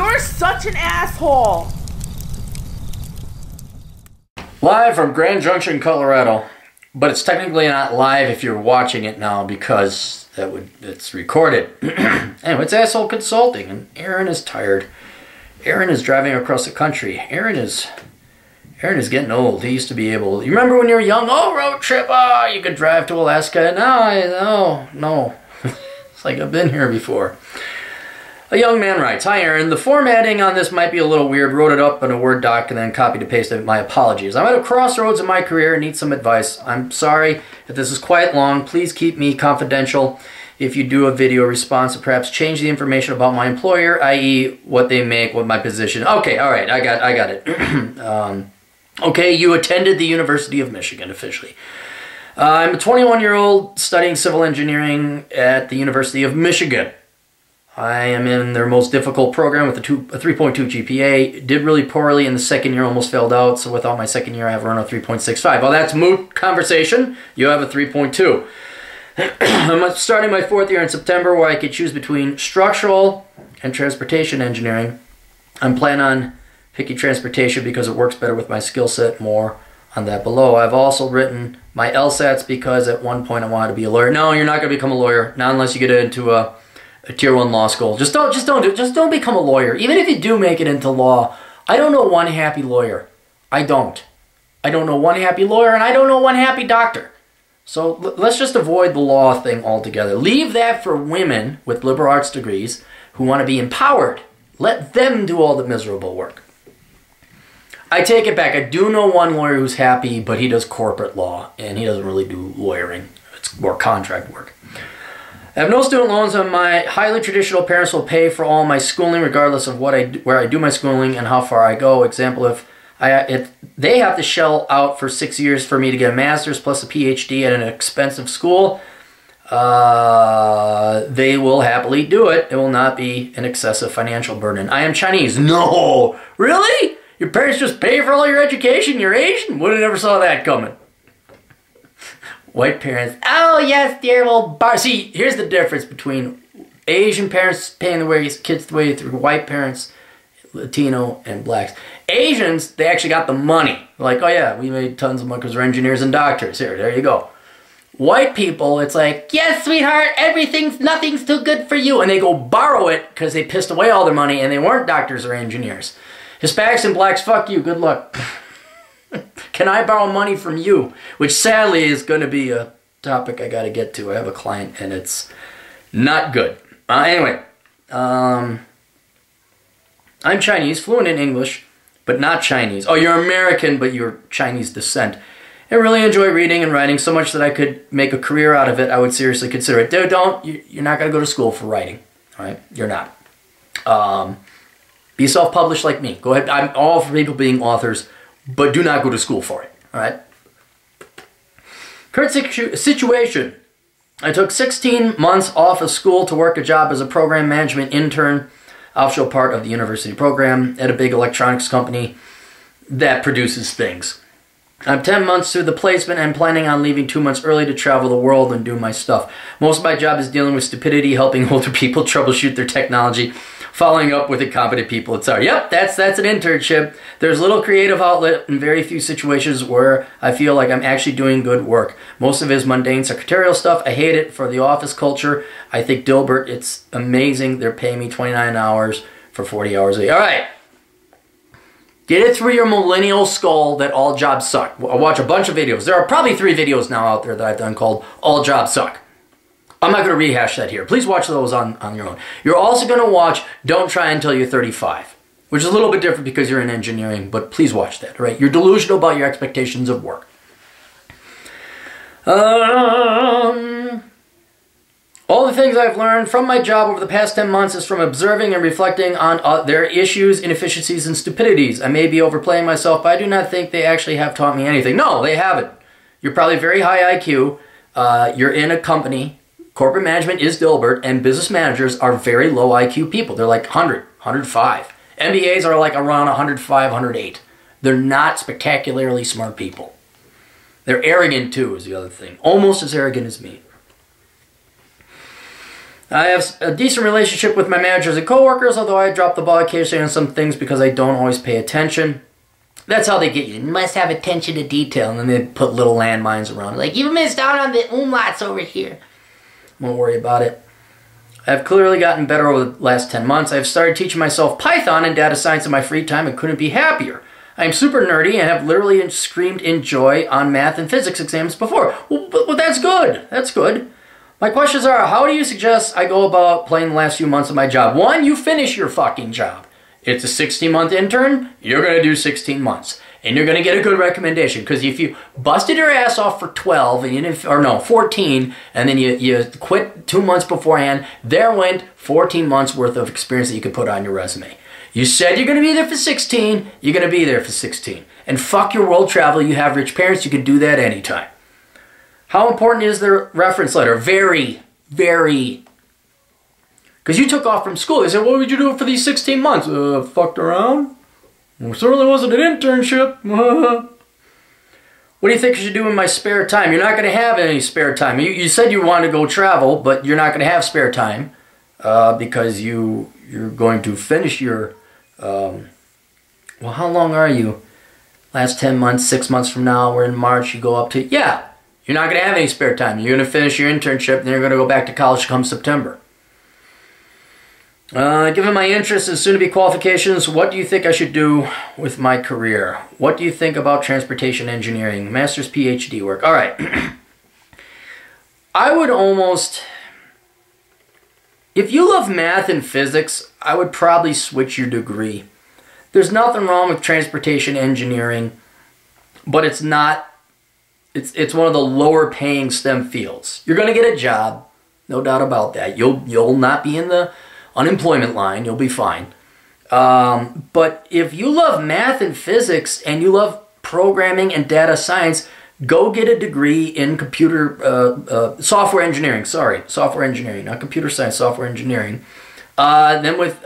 You're such an asshole. Live from Grand Junction, Colorado. But it's technically not live if you're watching it now because it's recorded. Anyway, it's Asshole Consulting, and Aaron is tired. Aaron is driving across the country. Aaron is getting old. He used to be able... You remember when you were young? Oh, road trip! Oh, you could drive to Alaska. No. It's like I've been here before. A young man writes, "Hi Aaron, the formatting on this might be a little weird. Wrote it up in a Word doc and then copied and pasted it. My apologies. I'm at a crossroads in my career and need some advice. I'm sorry if this is quite long. Please keep me confidential. If you do a video response, perhaps change the information about my employer, i.e. what they make, what my position." Okay, all right, I got it. Okay, you attended the University of Michigan officially. I'm a 21-year-old studying civil engineering at the University of Michigan. I am in their most difficult program with a 3.2 GPA. Did really poorly in the second year, almost failed out. So without my second year, I have around a 3.65. Well, that's moot conversation. You have a 3.2. I'm starting my fourth year in September where I could choose between structural and transportation engineering. I'm planning on picking transportation because it works better with my skill set. More on that below. I've also written my LSATs because at one point I wanted to be a lawyer. No, you're not going to become a lawyer. Not unless you get into a tier 1 law school. Just don't become a lawyer. Even if you do make it into law, I don't know one happy lawyer. I don't know one happy lawyer, and I don't know one happy doctor. So let's just avoid the law thing altogether. Leave that for women with liberal arts degrees who want to be empowered. Let them do all the miserable work. I take it back. I do know one lawyer who's happy, but he does corporate law, and he doesn't really do lawyering. It's more contract work. I have no student loans, and my highly traditional parents will pay for all my schooling regardless of where I do my schooling and how far I go. Example, if they have to shell out for 6 years for me to get a master's plus a PhD at an expensive school, they will happily do it. It will not be an excessive financial burden. I am Chinese. No! Really? Your parents just pay for all your education? You're Asian? Would have never saw that coming. White parents, oh yes, dear old bar. See, here's the difference between Asian parents paying the way kids the way through white parents, Latino, and blacks. Asians, they actually got the money. Like, oh yeah, we made tons of money because we're engineers and doctors. There you go. White people, it's like, yes, sweetheart, nothing's too good for you. And they go borrow it because they pissed away all their money and they weren't doctors or engineers. Hispanics and blacks, fuck you, good luck. Can I borrow money from you? Which sadly is going to be a topic I got to get to. I have a client and it's not good. Anyway, I'm Chinese, fluent in English, but not Chinese. Oh, you're American, but you're Chinese descent. I really enjoy reading and writing so much that I could make a career out of it. I would seriously consider it. Dude, you're not going to go to school for writing. All right? You're not. Be self-published like me. Go ahead. I'm all for people being authors, but do not go to school for it, all right? Current situation. I took 16 months off of school to work a job as a program management intern, offshore part of the university program at a big electronics company that produces things. I'm 10 months through the placement and planning on leaving 2 months early to travel the world and do my stuff. Most of my job is dealing with stupidity, helping older people troubleshoot their technology, following up with incompetent people, etc. Yep, that's an internship. There's little creative outlet and very few situations where I feel like I'm actually doing good work. Most of it is mundane secretarial stuff. I hate it for the office culture. I think Dilbert, it's amazing. They're paying me 29 hours for 40 hours a week. All right. Get it through your millennial skull that all jobs suck. I watch a bunch of videos. There are probably 3 videos now out there that I've done called All Jobs Suck. I'm not going to rehash that here. Please watch those on your own. You're also going to watch Don't Try Until You're 35, which is a little bit different because you're in engineering, but please watch that, right? You're delusional about your expectations of work. All the things I've learned from my job over the past 10 months is from observing and reflecting on their issues, inefficiencies, and stupidities. I may be overplaying myself, but I do not think they actually have taught me anything. No, they haven't. You're probably very high IQ. You're in a company. Corporate management is Dilbert, and business managers are very low IQ people. They're like 100, 105. MBAs are like around 105, 108. They're not spectacularly smart people. They're arrogant too is the other thing. Almost as arrogant as me. I have a decent relationship with my managers and coworkers, although I drop the ball occasionally on some things because I don't always pay attention. That's how they get you. You must have attention to detail, and then they put little landmines around. Like, you missed out on the umlauts over here. Won't worry about it. I've clearly gotten better over the last 10 months. I've started teaching myself Python and data science in my free time and couldn't be happier. I am super nerdy and have literally screamed in joy on math and physics exams before. Well, that's good. That's good. My questions are, how do you suggest I go about playing the last few months of my job? 1, you finish your fucking job. It's a 16-month intern, you're going to do 16 months. And you're going to get a good recommendation. Because if you busted your ass off for 12, and you didn't, or no, 14, and then you quit 2 months beforehand, there went 14 months worth of experience that you could put on your resume. You said you're going to be there for 16, you're going to be there for 16. And fuck your world travel, you have rich parents, you can do that anytime. How important is the reference letter? Very, very. Because you took off from school. They said, what would you do for these 16 months? Fucked around? Well, certainly wasn't an internship. What do you think I should do in my spare time? You're not going to have any spare time. You said you want to go travel, but you're not going to have spare time because you're going to finish your... well, how long are you? Last 10 months, 6 months from now, we're in March, you go up to... Yeah. You're not going to have any spare time. You're going to finish your internship, and then you're going to go back to college come September. Given my interests and soon-to-be qualifications, what do you think I should do with my career? What do you think about transportation engineering? Master's PhD work. All right. I would almost... If you love math and physics, I would probably switch your degree. There's nothing wrong with transportation engineering, but it's not... It's one of the lower paying STEM fields. You're going to get a job, no doubt about that. You'll not be in the unemployment line. You'll be fine. But if you love math and physics and you love programming and data science, go get a degree in computer software engineering. Sorry, software engineering, not computer science, software engineering. Then with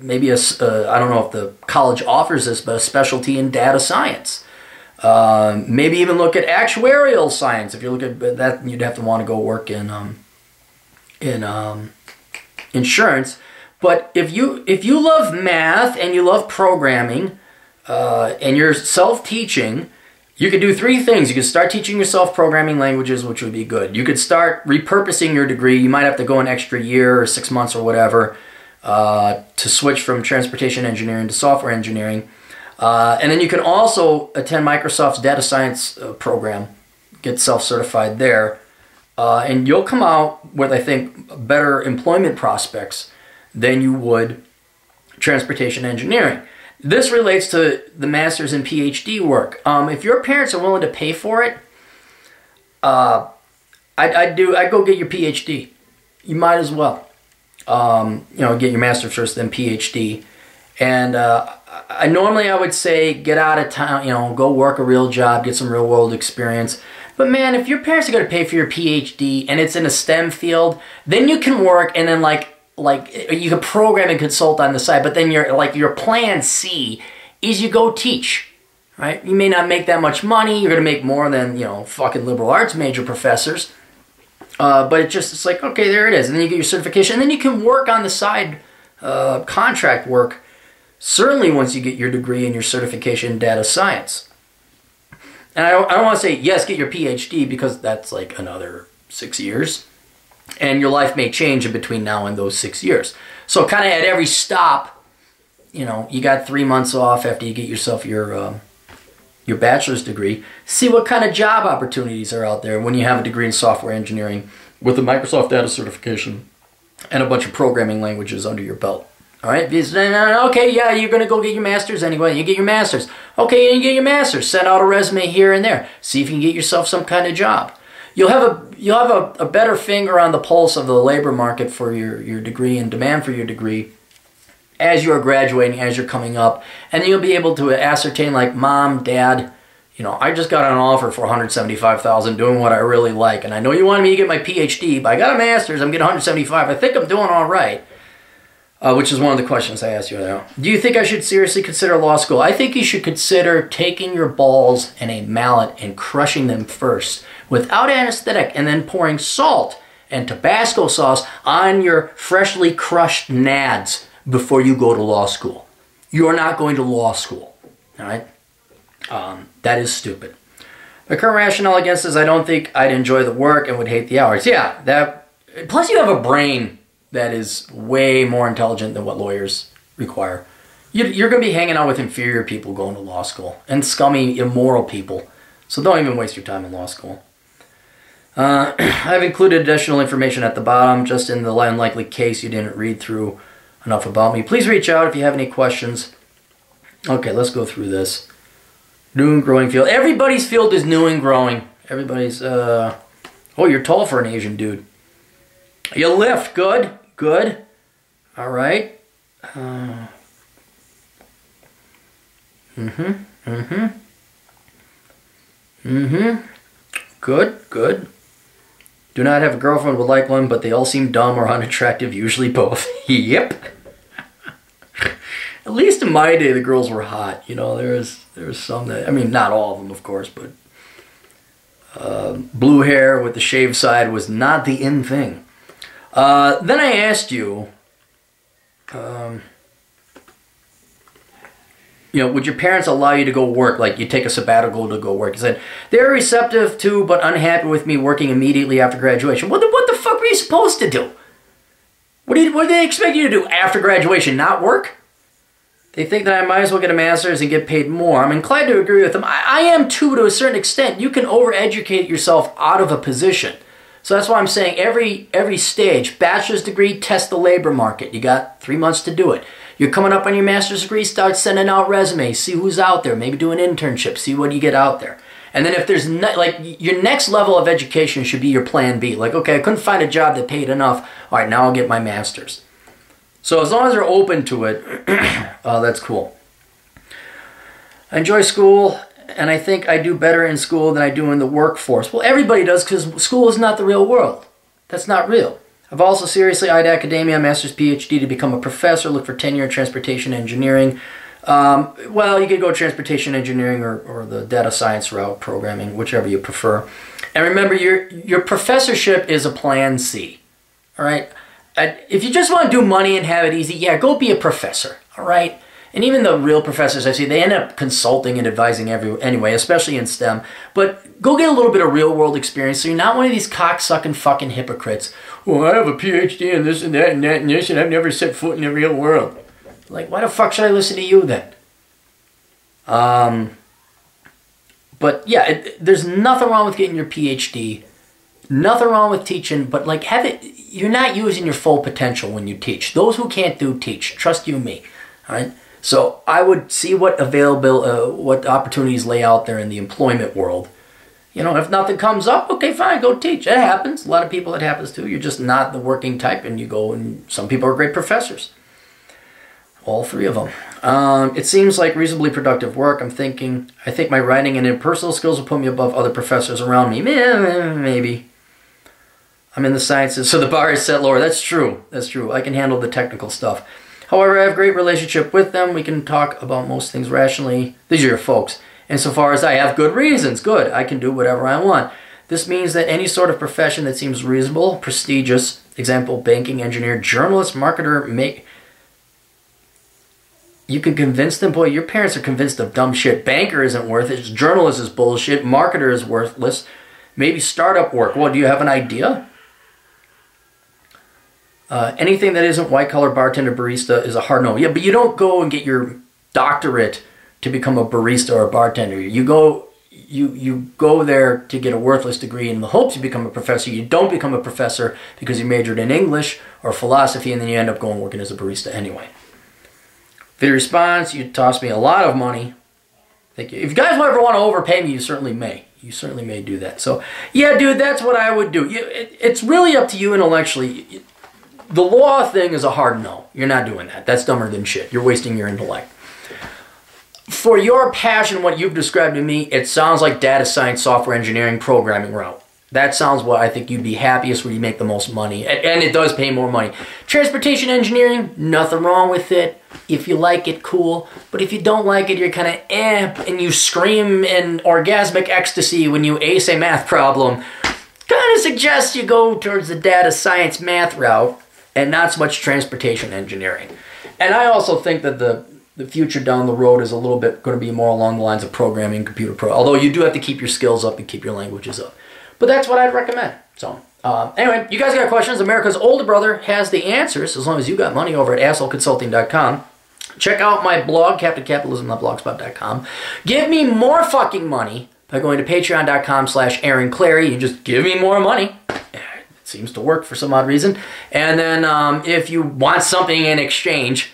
maybe I don't know if the college offers this, but a specialty in data science. Maybe even look at actuarial science. If you look at that, you'd have to want to go work in insurance. But if you love math and you love programming and you're self-teaching, you could do 3 things. You could start teaching yourself programming languages, which would be good. You could start repurposing your degree. You might have to go an extra year or 6 months or whatever to switch from transportation engineering to software engineering. And then you can also attend Microsoft's data science program, get self-certified there, and you'll come out with, I think, better employment prospects than you would transportation engineering. This relates to the master's and PhD work. If your parents are willing to pay for it, I'd go get your PhD. You might as well. Get your master's first, then PhD. And normally I would say get out of town, go work a real job, get some real world experience. But man, if your parents are going to pay for your PhD and it's in a STEM field, then you can work and then like you can program and consult on the side. But then your plan C is you go teach, right? You may not make that much money. You're going to make more than fucking liberal arts major professors. But it's like, okay, there it is. And then you get your certification, and then you can work on the side contract work. Certainly once you get your degree and your certification in data science. And I don't want to say, yes, get your PhD, because that's like another 6 years. And your life may change in between now and those 6 years. So kind of at every stop, you got 3 months off after you get yourself your bachelor's degree. See what kind of job opportunities are out there when you have a degree in software engineering with a Microsoft data certification and a bunch of programming languages under your belt. All right, okay, yeah, you're going to go get your master's anyway. You get your master's. Okay, you get your master's. Send out a resume here and there. See if you can get yourself some kind of job. You'll have a better finger on the pulse of the labor market for your degree and demand for your degree as you're graduating, as you're coming up. And then you'll be able to ascertain, like, Mom, Dad, I just got an offer for $175,000 doing what I really like. And I know you wanted me to get my PhD, but I got a master's. I'm getting $175,000. I think I'm doing all right. Which is one of the questions I asked you now. Do you think I should seriously consider law school? I think you should consider taking your balls and a mallet and crushing them first without anesthetic, and then pouring salt and Tabasco sauce on your freshly crushed nads before you go to law school. You're not going to law school, all right? That is stupid. My current rationale against this, I don't think I'd enjoy the work and would hate the hours. Yeah, that. Plus you have a brain that is way more intelligent than what lawyers require. You're going to be hanging out with inferior people going to law school and scummy, immoral people. So don't even waste your time in law school. I've included additional information at the bottom, just in the unlikely case you didn't read through enough about me. Please reach out if you have any questions. Okay, let's go through this. New and growing field. Everybody's field is new and growing. Everybody's, oh, you're tall for an Asian dude. You lift. Good. Good. All right. Good, good. Do not have a girlfriend, would like one, but they all seem dumb or unattractive, usually both. Yep. At least in my day, the girls were hot. You know, there was some that, I mean, not all of them, of course, but blue hair with the shaved side was not the in thing. Then I asked you, you know, would your parents allow you to go work? Like, you take a sabbatical to go work. You said, they're receptive to, but unhappy with me working immediately after graduation. What the fuck were you supposed to do? What do they expect you to do after graduation? Not work? They think that I might as well get a master's and get paid more. I'm inclined to agree with them. I am too, to a certain extent. You can overeducate yourself out of a position. So that's why I'm saying every stage, bachelor's degree, test the labor market. You got 3 months to do it. You're coming up on your master's degree, start sending out resumes, see who's out there, maybe do an internship, see what you get out there. And then if there's, like, your next level of education should be your plan B. Like, okay, I couldn't find a job that paid enough. All right, now I'll get my master's. So as long as they're open to it, that's cool. I enjoy school, and I think I do better in school than I do in the workforce. Well, everybody does, because school is not the real world. That's not real. I've also seriously eyed academia, master's, PhD, to become a professor, look for tenure in transportation engineering. Well, you could go transportation engineering or the data science route, programming, whichever you prefer. And remember, your professorship is a plan C, all right? If you just want to do money and have it easy, yeah, go be a professor, all right? And even the real professors I see, they end up consulting and advising anyway, especially in STEM. But go get a little bit of real-world experience so you're not one of these cock-sucking fucking hypocrites. Well, I have a PhD in this and that and that and this, and I've never set foot in the real world. Like, why the fuck should I listen to you then? But yeah, there's nothing wrong with getting your PhD. Nothing wrong with teaching, but like, you're not using your full potential when you teach. Those who can't do, teach. Trust you me, all right? So I would see what what opportunities lay out there in the employment world. You know, if nothing comes up, okay, fine, go teach. It happens. A lot of people it happens to. You're just not the working type, and you go, and some people are great professors. All three of them. It seems like reasonably productive work. I think my writing and interpersonal skills will put me above other professors around me. Maybe. I'm in the sciences, so the bar is set lower. That's true. That's true. I can handle the technical stuff. However, I have a great relationship with them. We can talk about most things rationally. These are your folks. Insofar as I have good reasons, good. I can do whatever I want. This means that any sort of profession that seems reasonable, prestigious, example, banking, engineer, journalist, marketer, you can convince them, boy, your parents are convinced of dumb shit. Banker isn't worth it. Journalist is bullshit. Marketer is worthless. Maybe startup work. Well, do you have an idea? Anything that isn't white-collar bartender, barista is a hard no. Yeah, but you don't go and get your doctorate to become a barista or a bartender. You go there to get a worthless degree in the hopes you become a professor. You don't become a professor because you majored in English or philosophy, and then you end up going working as a barista anyway. For the response, you toss me a lot of money. Thank you. If you guys ever want to overpay me, you certainly may. You certainly may do that. So, yeah, dude, that's what I would do. It's really up to you intellectually. The law thing is a hard no. You're not doing that. That's dumber than shit. You're wasting your intellect. For your passion, what you've described to me, it sounds like data science, software engineering, programming route. That sounds what I think you'd be happiest, where you make the most money. And it does pay more money. Transportation engineering, nothing wrong with it. If you like it, cool. But if you don't like it, you're kind of and you scream in orgasmic ecstasy when you ace a math problem. Kind kind of suggest you go towards the data science math route and not so much transportation engineering. And I also think that the future down the road is a little bit going to be more along the lines of programming, although you do have to keep your skills up and keep your languages up. But that's what I'd recommend. So anyway, you guys got questions? America's older brother has the answers as long as you got money over at assholeconsulting.com. Check out my blog, CaptainCapitalism.blogspot.com. Give me more fucking money by going to patreon.com/Aaron Clary. You just give me more money. It seems to work for some odd reason. And then if you want something in exchange,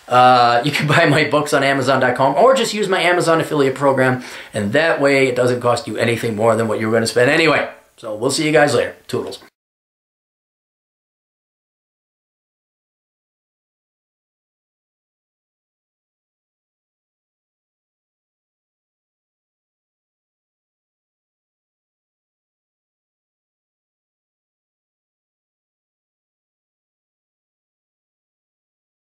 you can buy my books on Amazon.com or just use my Amazon affiliate program. And that way it doesn't cost you anything more than what you're going to spend anyway. So we'll see you guys later. Toodles.